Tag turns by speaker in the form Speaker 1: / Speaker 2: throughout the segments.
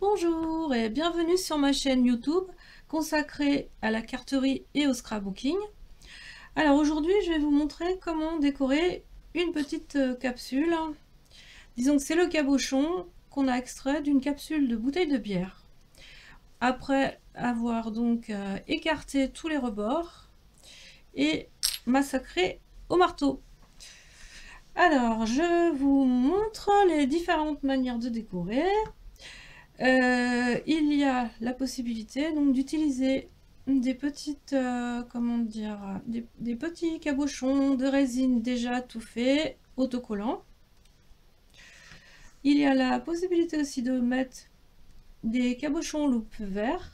Speaker 1: Bonjour et bienvenue sur ma chaîne YouTube consacrée à la carterie et au scrapbooking. Alors aujourd'hui je vais vous montrer comment décorer une petite capsule. Disons que c'est le cabochon qu'on a extrait d'une capsule de bouteille de bière. Après avoir donc écarté tous les rebords et massacré au marteau. Alors je vous montre les différentes manières de décorer. Il y a la possibilité donc d'utiliser des petites comment dire, des petits cabochons de résine déjà tout fait, autocollants. Il y a la possibilité aussi de mettre des cabochons loupe vert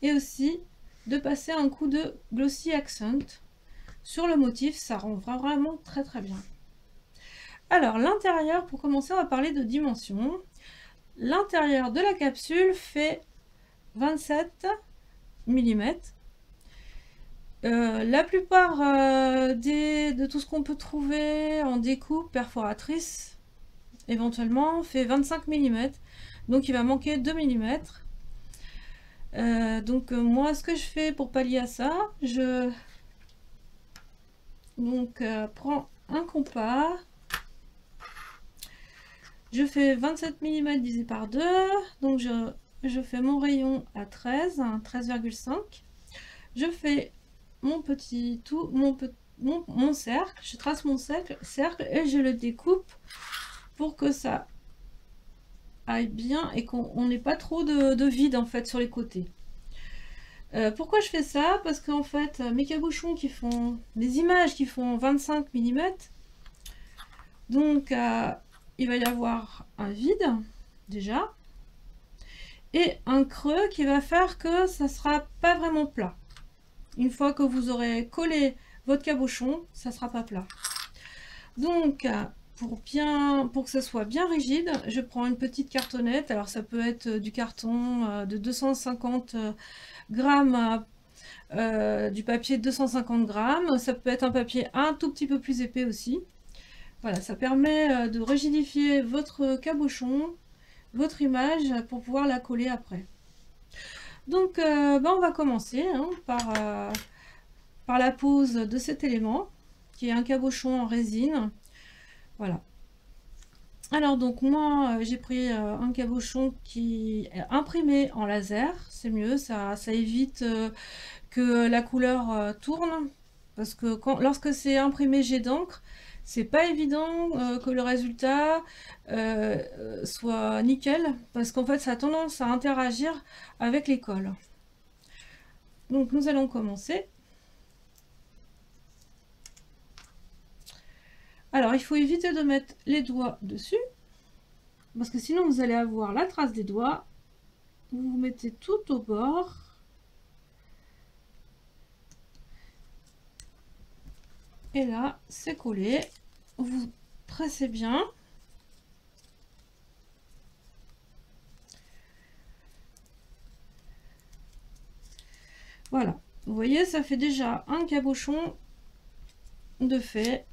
Speaker 1: et aussi de passer un coup de glossy accent sur le motif. Ça rend vraiment très bien. Alors l'intérieur, pour commencer, on va parler de dimensions. L'intérieur de la capsule fait 27 mm. La plupart de tout ce qu'on peut trouver en découpe perforatrice éventuellement fait 25 mm, donc il va manquer 2 mm. Moi ce que je fais pour pallier à ça, je prends un compas, je fais 27 mm divisé par 2, donc je fais mon rayon à 13,5. Je fais mon petit tout, mon cercle, je trace mon cercle et je le découpe pour que ça aille bien et qu'on n'ait pas trop de vide en fait sur les côtés. Pourquoi je fais ça? Parce qu'en fait mes cabochons qui font des images qui font 25 mm, donc il va y avoir un vide déjà et un creux qui va faire que ça sera pas vraiment plat. Une fois que vous aurez collé votre cabochon, ça sera pas plat. Donc pour que ça soit bien rigide, je prends une petite cartonnette. Alors ça peut être du carton de 250 grammes, du papier de 250 grammes, ça peut être un papier un tout petit peu plus épais aussi. Voilà, ça permet de rigidifier votre cabochon, votre image, pour pouvoir la coller après. Donc on va commencer par la pose de cet élément qui est un cabochon en résine. Voilà. Alors donc moi j'ai pris un cabochon qui est imprimé en laser, c'est mieux, ça évite que la couleur tourne, parce que lorsque c'est imprimé jet d'encre, c'est pas évident que le résultat soit nickel, parce qu'en fait ça a tendance à interagir avec les cols. Donc nous allons commencer. Alors il faut éviter de mettre les doigts dessus, parce que sinon vous allez avoir la trace des doigts. Vous vous mettez tout au bord. Et là, c'est collé. Vous pressez bien. Voilà. Vous voyez, ça fait déjà un cabochon de fait.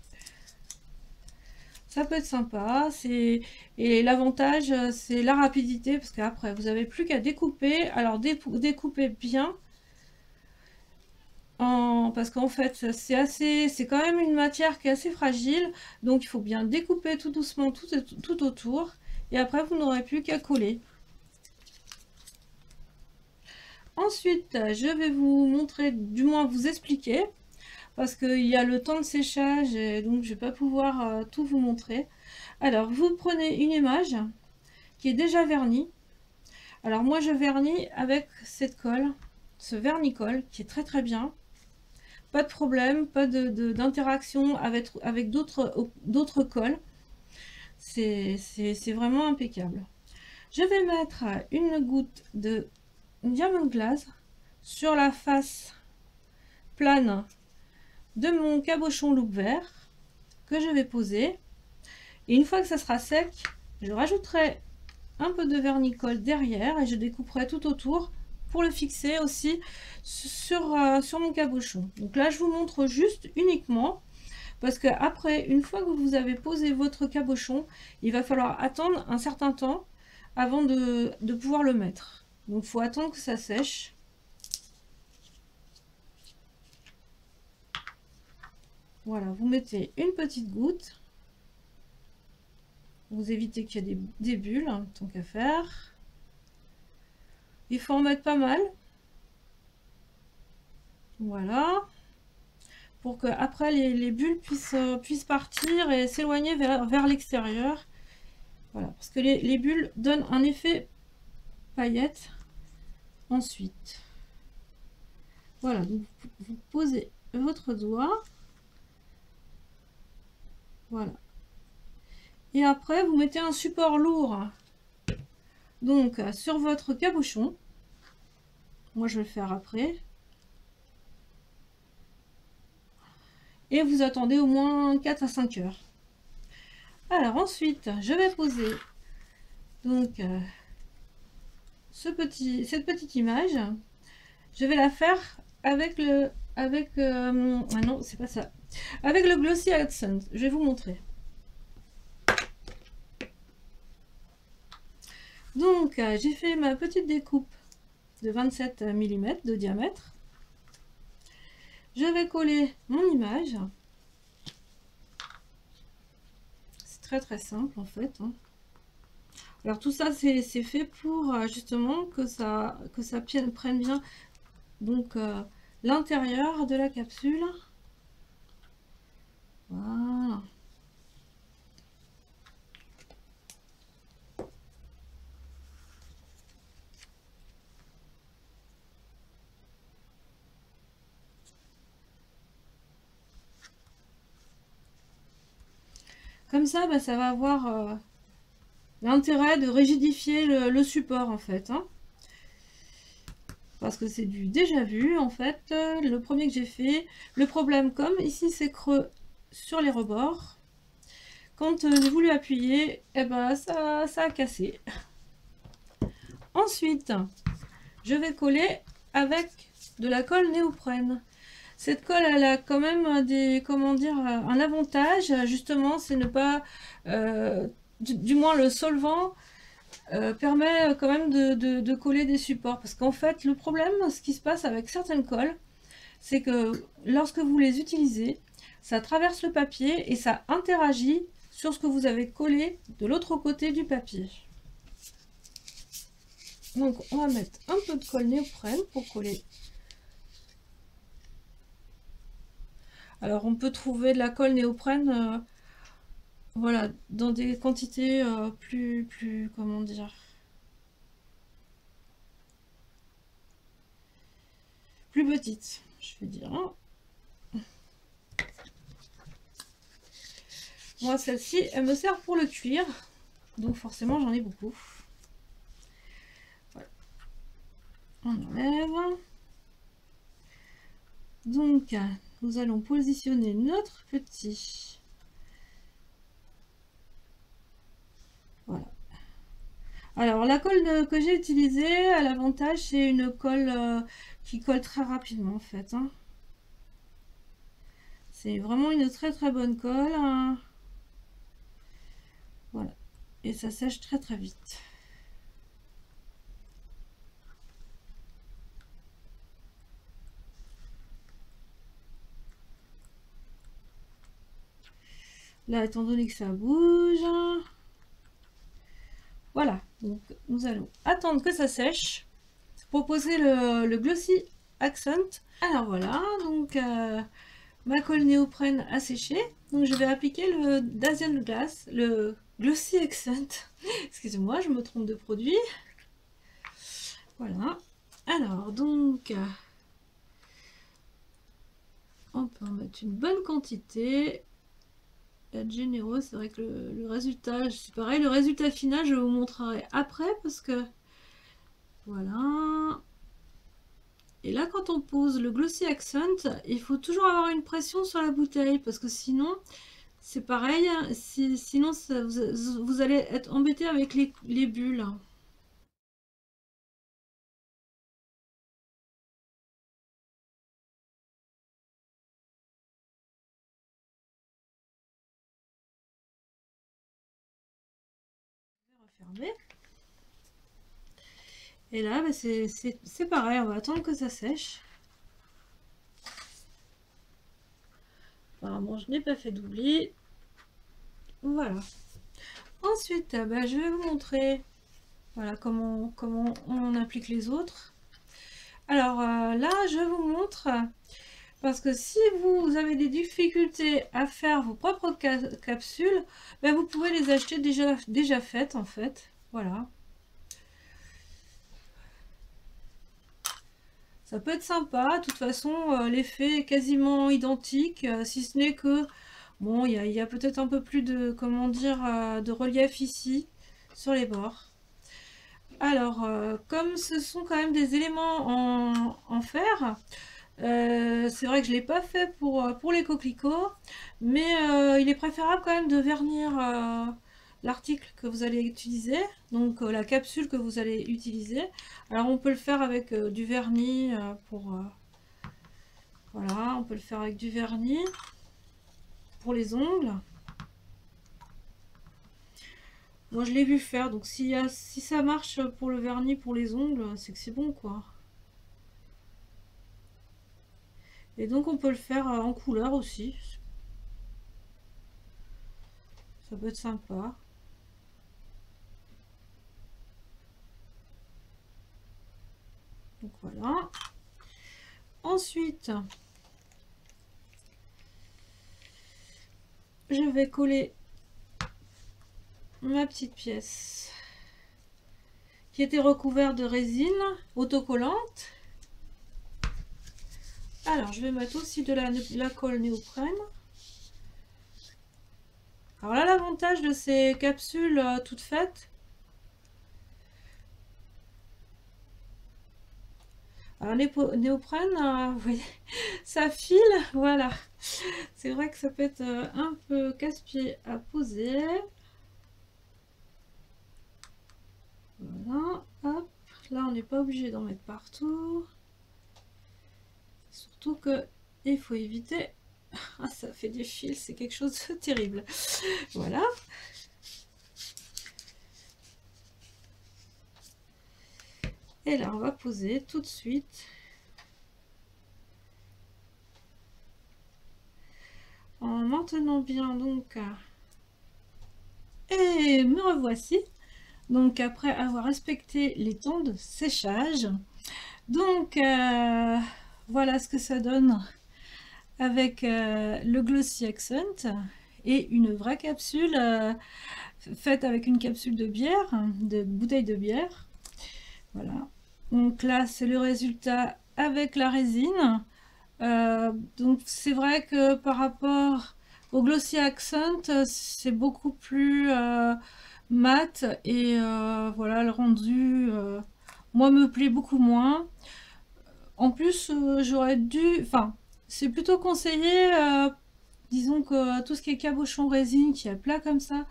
Speaker 1: Ça peut être sympa. Et l'avantage, c'est la rapidité, parce qu'après, vous n'avez plus qu'à découper. Alors, découpez bien. Parce qu'en fait c'est quand même une matière qui est assez fragile, donc il faut bien découper tout doucement tout autour, et après vous n'aurez plus qu'à coller. Ensuite je vais vous montrer, du moins vous expliquer, parce qu'il y a le temps de séchage et donc je vais pas pouvoir tout vous montrer. Alors vous prenez une image qui est déjà vernie. Alors moi je vernis avec cette colle, ce vernis-colle qui est très bien. Pas de problème, pas d'interaction avec d'autres colles. C'est vraiment impeccable. Je vais mettre une goutte de Diamond Glaze sur la face plane de mon cabochon loupe vert que je vais poser. Et une fois que ça sera sec, je rajouterai un peu de vernis-colle derrière et je découperai tout autour pour le fixer aussi sur mon cabochon. Donc là je vous montre juste uniquement parce que après, une fois que vous avez posé votre cabochon, il va falloir attendre un certain temps avant de pouvoir le mettre. Donc il faut attendre que ça sèche. Voilà, vous mettez une petite goutte. Vous évitez qu'il y ait des bulles, hein, tant qu'à faire. Il faut en mettre pas mal. Voilà. Pour que après les bulles puissent partir et s'éloigner vers l'extérieur. Voilà, parce que les bulles donnent un effet paillette. Ensuite, voilà, donc vous posez votre doigt. Voilà. Et après, vous mettez un support lourd. Donc, sur votre cabochon. Moi, je vais le faire après. Et vous attendez au moins 4 à 5 heures. Alors ensuite, je vais poser donc cette petite image. Je vais la faire avec le ah non, c'est pas ça. Avec le Glossy Accent. Je vais vous montrer. Donc j'ai fait ma petite découpe de 27 mm de diamètre. Je vais coller mon image. C'est très simple en fait, hein. Alors tout ça c'est fait pour justement que ça prenne bien donc l'intérieur de la capsule. Voilà. Comme ça, bah, ça va avoir l'intérêt de rigidifier le support en fait, hein. Parce que c'est du déjà vu en fait. Le premier que j'ai fait, le problème comme ici c'est creux sur les rebords, quand j'ai voulu appuyer, et ben ça a cassé. Ensuite, je vais coller avec de la colle néoprène. Cette colle, elle a quand même des, comment dire, un avantage, justement, c'est ne pas, du moins le solvant permet quand même de coller des supports. Parce qu'en fait, le problème, ce qui se passe avec certaines colles, c'est que lorsque vous les utilisez, ça traverse le papier et ça interagit sur ce que vous avez collé de l'autre côté du papier. Donc on va mettre un peu de colle néoprène pour coller. Alors on peut trouver de la colle néoprène voilà, dans des quantités plus comment dire, plus petites, je vais dire, hein. Moi celle-ci elle me sert pour le cuir, donc forcément j'en ai beaucoup. Voilà. On enlève. Donc nous allons positionner notre petit. Voilà. Alors la colle que j'ai utilisée, à l'avantage c'est une colle qui colle très rapidement en fait, hein. C'est vraiment une très bonne colle, hein. Voilà. Et ça sèche très vite. Là, étant donné que ça bouge, voilà. Donc nous allons attendre que ça sèche pour poser le Glossy Accent. Alors voilà, donc ma colle néoprène a séché. Donc je vais appliquer le Dacian Glass, le Glossy Accent. Excusez-moi, je me trompe de produit. Voilà. Alors donc on peut en mettre une bonne quantité. Être généreux, c'est vrai que le résultat, c'est pareil, le résultat final je vous montrerai après parce que voilà. Et là quand on pose le Glossy Accent, il faut toujours avoir une pression sur la bouteille parce que sinon c'est pareil, sinon ça, vous allez être embêté avec les bulles. Je vais refermer. Et là, bah, c'est pareil, on va attendre que ça sèche. Apparemment, je n'ai pas fait d'oubli. Voilà. Ensuite, bah, je vais vous montrer voilà, comment on applique les autres. Alors là, je vous montre, parce que si vous avez des difficultés à faire vos propres capsules, bah, vous pouvez les acheter déjà faites en fait. Voilà. Ça peut être sympa, de toute façon l'effet est quasiment identique, si ce n'est que, bon, il y a peut-être un peu plus de, comment dire, de relief ici, sur les bords. Alors, comme ce sont quand même des éléments en fer, c'est vrai que je ne l'ai pas fait pour les coquelicots, mais il est préférable quand même de vernir l'article que vous allez utiliser, donc la capsule que vous allez utiliser. Alors on peut le faire avec du vernis voilà, on peut le faire avec du vernis pour les ongles. Moi je l'ai vu faire, donc si ça marche pour le vernis pour les ongles, c'est que c'est bon quoi. Et donc on peut le faire en couleur aussi. Ça peut être sympa. Donc voilà. Ensuite, je vais coller ma petite pièce qui était recouverte de résine autocollante. Alors, je vais mettre aussi de la colle néoprène. Alors là, l'avantage de ces capsules toutes faites, alors néoprène, vous voyez, ça file, voilà. C'est vrai que ça peut être un peu casse-pied à poser. Voilà, hop. Là, on n'est pas obligé d'en mettre partout. Surtout que il faut éviter. Ah, ça fait des fils, c'est quelque chose de terrible. Voilà. Et là, on va poser tout de suite. En maintenant bien donc. Et me revoici. Donc après avoir respecté les temps de séchage. Donc voilà ce que ça donne avec le Glossy Accent et une vraie capsule faite avec une capsule de bière, de bouteille de bière. Voilà. Donc là c'est le résultat avec la résine. Donc c'est vrai que par rapport au Glossy Accent, c'est beaucoup plus mat et voilà, le rendu moi me plaît beaucoup moins. En plus j'aurais dû, enfin c'est plutôt conseillé, disons que tout ce qui est cabochon résine qui est plat comme ça,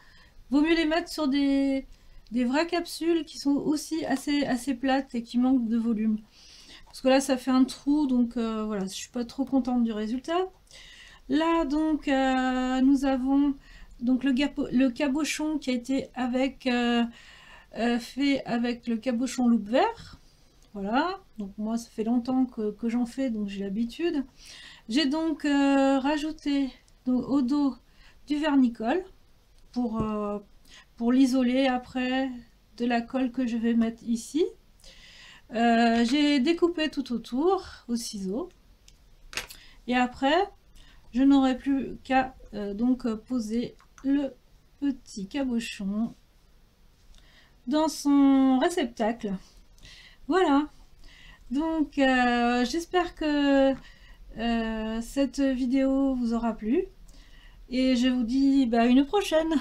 Speaker 1: vaut mieux les mettre sur des vraies capsules qui sont aussi assez plates et qui manquent de volume. Parce que là ça fait un trou, donc voilà, je suis pas trop contente du résultat. Là donc nous avons donc le cabochon qui a été fait avec le cabochon loupe vert. Voilà, donc moi ça fait longtemps que j'en fais, donc j'ai l'habitude. J'ai donc rajouté au dos du vernicole pour l'isoler après de la colle que je vais mettre ici. J'ai découpé tout autour au ciseau et après je n'aurai plus qu'à donc poser le petit cabochon dans son réceptacle. Voilà, donc j'espère que cette vidéo vous aura plu et je vous dis à une prochaine.